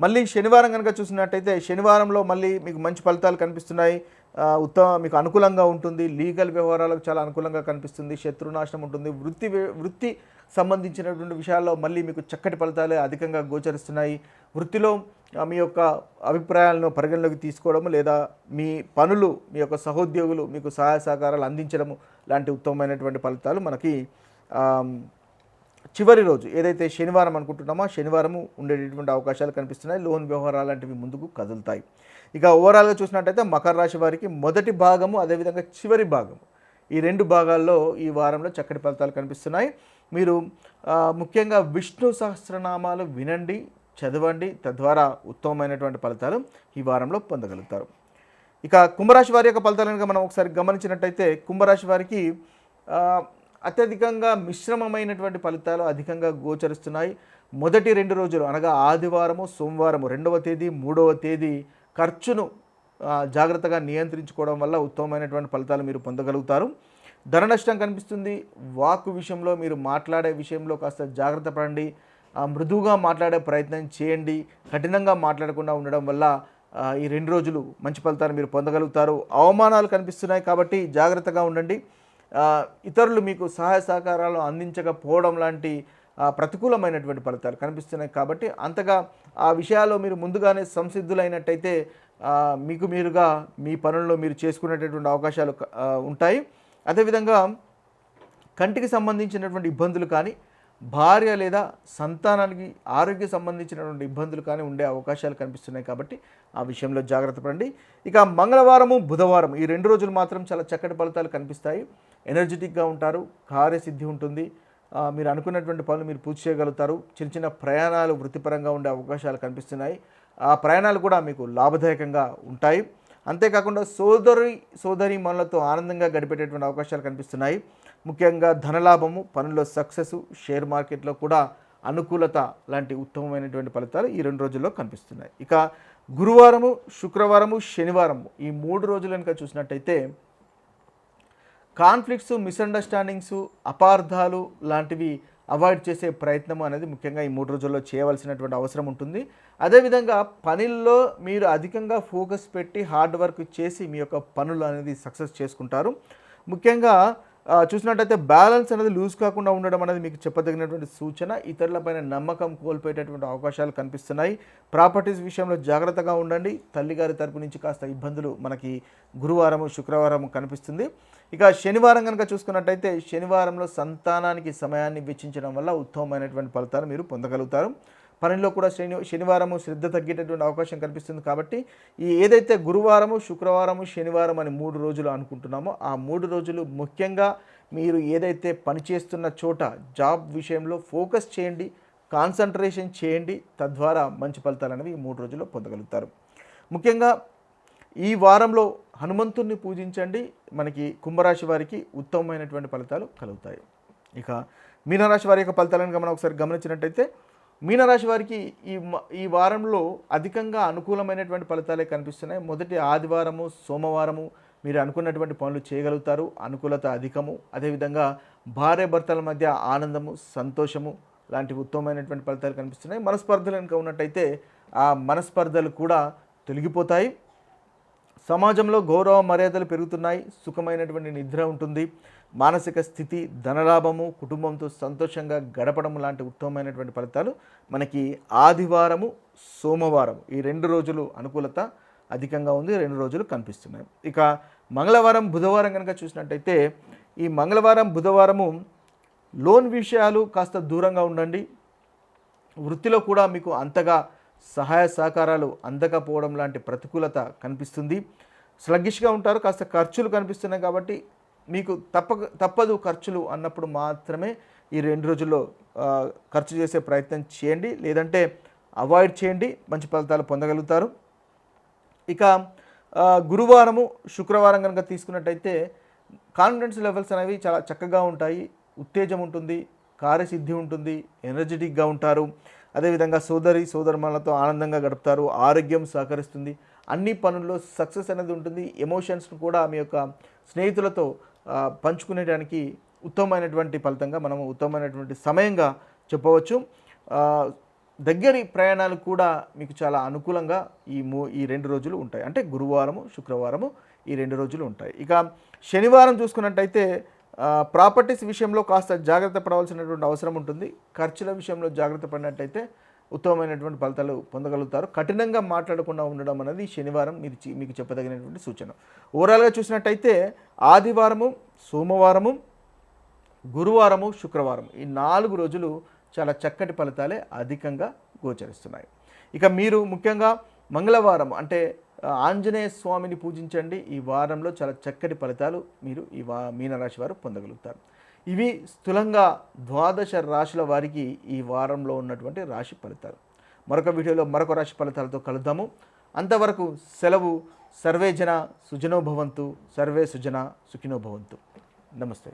S1: మళ్ళీ శనివారం కనుక చూసినట్టయితే శనివారంలో మళ్ళీ మీకు మంచి ఫలితాలు కనిపిస్తున్నాయి. మీకు అనుకూలంగా ఉంటుంది. లీగల్ వ్యవహారాలకు చాలా అనుకూలంగా కనిపిస్తుంది. శత్రునాశనం ఉంటుంది. వృత్తి సంబంధించినటువంటి విషయాల్లో మళ్ళీ మీకు చక్కటి ఫలితాలే అధికంగా గోచరిస్తున్నాయి. వృత్తిలో మీ యొక్క అభిప్రాయాలను పరిగణలోకి తీసుకోవడం లేదా మీ పనులు, మీ యొక్క సహోద్యోగులు మీకు సహాయ సహకారాలు అందించడము లాంటి ఉత్తమమైనటువంటి ఫలితాలు మనకి చివరి రోజు ఏదైతే శనివారం అనుకుంటున్నామో శనివారము ఉండేటటువంటి అవకాశాలు కనిపిస్తున్నాయి. లోన్ వ్యవహారాలు లాంటివి ముందుకు కదులుతాయి. ఇక ఓవరాల్గా చూసినట్టయితే మకర రాశి వారికి మొదటి భాగము అదేవిధంగా చివరి భాగము ఈ 2 భాగాల్లో ఈ వారంలో చక్కటి ఫలితాలు కనిపిస్తున్నాయి. మీరు ముఖ్యంగా విష్ణు సహస్రనామాలు వినండి, చదవండి. తద్వారా ఉత్తమమైనటువంటి ఫలితాలు ఈ వారంలో పొందగలుగుతారు. ఇక కుంభరాశి వారి యొక్క ఫలితాలను మనం ఒకసారి గమనించినట్టయితే కుంభరాశి వారికి అత్యధికంగా మిశ్రమమైనటువంటి ఫలితాలు అధికంగా గోచరిస్తున్నాయి. మొదటి 2 రోజులు అనగా ఆదివారము, సోమవారము 2వ తేదీ, 3వ తేదీ ఖర్చును జాగ్రత్తగా నియంత్రించుకోవడం వల్ల ఉత్తమమైనటువంటి ఫలితాలు మీరు పొందగలుగుతారు. ధన నష్టం కనిపిస్తుంది. వాక్కు విషయంలో మీరు మాట్లాడే విషయంలో కాస్త జాగ్రత్త పడండి. మృదువుగా మాట్లాడే ప్రయత్నం చేయండి. కఠినంగా మాట్లాడకుండా ఉండడం వల్ల ఈ 2 రోజులు మంచి ఫలితాలు మీరు పొందగలుగుతారు. అవమానాలు కనిపిస్తున్నాయి కాబట్టి జాగ్రత్తగా ఉండండి. ఇతరులు మీకు సహాయ సహకారాలు అందించకపోవడం లాంటి ప్రతికూలమైనటువంటి ఫలితాలు కనిపిస్తున్నాయి కాబట్టి అంతగా ఆ విషయాల్లో మీరు ముందుగానే సంసిద్ధులైనట్టయితే మీకు మీరుగా మీ పనుల్లో మీరు చేసుకునేటటువంటి అవకాశాలు ఉంటాయి. అదేవిధంగా కంటికి సంబంధించినటువంటి ఇబ్బందులు కానీ, భార్య లేదా సంతానానికి ఆరోగ్య సంబంధించినటువంటి ఇబ్బందులు కానీ ఉండే అవకాశాలు కనిపిస్తున్నాయి కాబట్టి ఆ విషయంలో జాగ్రత్త పడండి. ఇక మంగళవారము, బుధవారం ఈ 2 రోజులు మాత్రం చాలా చక్కటి ఫలితాలు కనిపిస్తాయి. ఎనర్జెటిక్గా ఉంటారు. కార్యసిద్ధి ఉంటుంది. మీరు అనుకున్నటువంటి పనులు మీరు పూర్తి చేయగలుగుతారు. చిన్న చిన్న ప్రయాణాలు వృత్తిపరంగా ఉండే అవకాశాలు కనిపిస్తున్నాయి. ఆ ప్రయాణాలు కూడా మీకు లాభదాయకంగా ఉంటాయి. అంతేకాకుండా సోదరి మనులతో ఆనందంగా గడిపేటటువంటి అవకాశాలు కనిపిస్తున్నాయి. ముఖ్యంగా ధనలాభము, పనుల్లో సక్సెస్, షేర్ మార్కెట్లో కూడా అనుకూలత లాంటి ఉత్తమమైనటువంటి ఫలితాలు ఈ 2 రోజుల్లో కనిపిస్తున్నాయి. ఇక గురువారము, శుక్రవారము, శనివారము ఈ 3 రోజులు కనుక చూసినట్టయితే కాన్ఫ్లిక్ట్స్, మిస్అండర్స్టాండింగ్స్, అపార్థాలు లాంటివి అవాయిడ్ చేసే ప్రయత్నం అనేది ముఖ్యంగా ఈ 3 రోజుల్లో చేయవలసినటువంటి అవసరం ఉంటుంది. అదేవిధంగా పనుల్లో మీరు అధికంగా ఫోకస్ పెట్టి హార్డ్ వర్క్ చేసి మీ యొక్క పనులు అనేది సక్సెస్ చేసుకుంటారు. ముఖ్యంగా చూసినట్టయితే బ్యాలెన్స్ అనేది లూజ్ కాకుండా ఉండడం అనేది మీకు చెప్పదగినటువంటి సూచన. ఇతరులపైన నమ్మకం కోల్పోయేటటువంటి అవకాశాలు కనిపిస్తున్నాయి. ప్రాపర్టీస్ విషయంలో జాగ్రత్తగా ఉండండి. తల్లిగారి తరపు నుంచి కాస్త ఇబ్బందులు మనకి గురువారము, శుక్రవారము కనిపిస్తుంది. ఇక శనివారం కనుక చూసుకున్నట్టయితే శనివారంలో సంతానానికి సమయాన్ని వెచ్చించడం వల్ల ఉత్తమమైనటువంటి ఫలితాలు మీరు పొందగలుగుతారు. పనిలో కూడా శనివారము శ్రద్ధ తగ్గేటటువంటి అవకాశం కనిపిస్తుంది కాబట్టి ఏదైతే గురువారము, శుక్రవారము, శనివారం అని 3 రోజులు అనుకుంటున్నామో ఆ 3 రోజులు ముఖ్యంగా మీరు ఏదైతే పనిచేస్తున్న చోట జాబ్ విషయంలో ఫోకస్ చేయండి, కాన్సన్ట్రేషన్ చేయండి. తద్వారా మంచి ఫలితాలు అనేవి ఈ 3 రోజుల్లో పొందగలుగుతారు. ముఖ్యంగా ఈ వారంలో హనుమంతుడిని పూజించండి. మనకి కుంభరాశి వారికి ఉత్తమమైనటువంటి ఫలితాలు కలుగుతాయి. ఇక మీనరాశి వారి యొక్క ఫలితాలను మనం ఒకసారి గమనించినట్టయితే మీనరాశి వారికి ఈ వారంలో అధికంగా అనుకూలమైనటువంటి ఫలితాలే కనిపిస్తున్నాయి. మొదటి ఆదివారము, సోమవారము మీరు అనుకున్నటువంటి పనులు చేయగలుగుతారు. అనుకూలత అధికము. అదేవిధంగా భార్య భర్తల మధ్య ఆనందము, సంతోషము లాంటి ఉత్తమమైనటువంటి ఫలితాలు కనిపిస్తున్నాయి. మనస్పర్ధలు కనుక ఉన్నట్టయితే ఆ మనస్పర్ధలు కూడా తొలగిపోతాయి. సమాజంలో గౌరవ మర్యాదలు పెరుగుతున్నాయి, సుఖమైనటువంటి నిద్ర ఉంటుంది, మానసిక స్థితి, ధనలాభము, కుటుంబంతో సంతోషంగా గడపడం లాంటి ఉత్తమమైనటువంటి ఫలితాలు మనకి ఆదివారము, సోమవారం ఈ 2 రోజులు అనుకూలత అధికంగా ఉంది, 2 రోజులు కనిపిస్తున్నాయి. ఇక మంగళవారం, బుధవారం కనుక చూసినట్టయితే ఈ మంగళవారం, బుధవారము లోన్ విషయాలు కాస్త దూరంగా ఉండండి. వృత్తిలో కూడా మీకు అంతగా సహాయ సహకారాలు అందకపోవడం లాంటి ప్రతికూలత కనిపిస్తుంది. స్లగ్గిష్గా ఉంటారు, కాస్త ఖర్చులు కనిపిస్తున్నాయి కాబట్టి మీకు తప్పదు ఖర్చులు అన్నప్పుడు మాత్రమే ఈ 2 రోజుల్లో ఖర్చు చేసే ప్రయత్నం చేయండి, లేదంటే అవాయిడ్ చేయండి, మంచి ఫలితాలు పొందగలుగుతారు. ఇక గురువారము, శుక్రవారం కనుక తీసుకున్నట్టయితే కాన్ఫిడెన్స్ లెవెల్స్ అనేవి చాలా చక్కగా ఉంటాయి, ఉత్తేజం ఉంటుంది, కార్యసిద్ధి ఉంటుంది, ఎనర్జెటిక్గా ఉంటారు. అదేవిధంగా సోదరులతో ఆనందంగా గడుపుతారు, ఆరోగ్యం సహకరిస్తుంది, అన్ని పనుల్లో సక్సెస్ అనేది ఉంటుంది. ఎమోషన్స్ను కూడా మీ యొక్క స్నేహితులతో పంచుకునేటానికి ఉత్తమమైనటువంటి ఫలితంగా మనము ఉత్తమమైనటువంటి సమయంగా చెప్పవచ్చు. దగ్గరి ప్రయాణాలు కూడా మీకు చాలా అనుకూలంగా ఈ 2 రోజులు ఉంటాయి. అంటే గురువారము, శుక్రవారము ఈ 2 రోజులు ఉంటాయి. ఇక శనివారం చూసుకున్నట్టయితే ప్రాపర్టీస్ విషయంలో కాస్త జాగ్రత్త పడవలసినటువంటి అవసరం ఉంటుంది. ఖర్చుల విషయంలో జాగ్రత్త పడినట్టయితే ఉత్తమమైనటువంటి ఫలితాలు పొందగలుగుతారు. కఠినంగా మాట్లాడకుండా ఉండడం అనేది శనివారం మీకు చెప్పదగినటువంటి సూచన. ఓవరాల్గా చూసినట్టయితే ఆదివారము, సోమవారము, గురువారము, శుక్రవారం ఈ 4 రోజులు చాలా చక్కటి ఫలితాలే అధికంగా గోచరిస్తున్నాయి. ఇక మీరు ముఖ్యంగా మంగళవారం అంటే ఆంజనేయ స్వామిని పూజించండి. ఈ వారంలో చాలా చక్కటి ఫలితాలు మీరు మీనరాశి వారు పొందగలుగుతారు. ఇవి స్థూలంగా 12 రాశుల వారికి ఈ వారంలో ఉన్నటువంటి రాశి ఫలితాలు. మరొక వీడియోలో మరొక రాశి ఫలితాలతో కలుద్దాము. అంతవరకు సెలవు. సర్వే జన సుజనో భవంతు, సర్వే సుజన సుఖినో భవంతు. నమస్తే.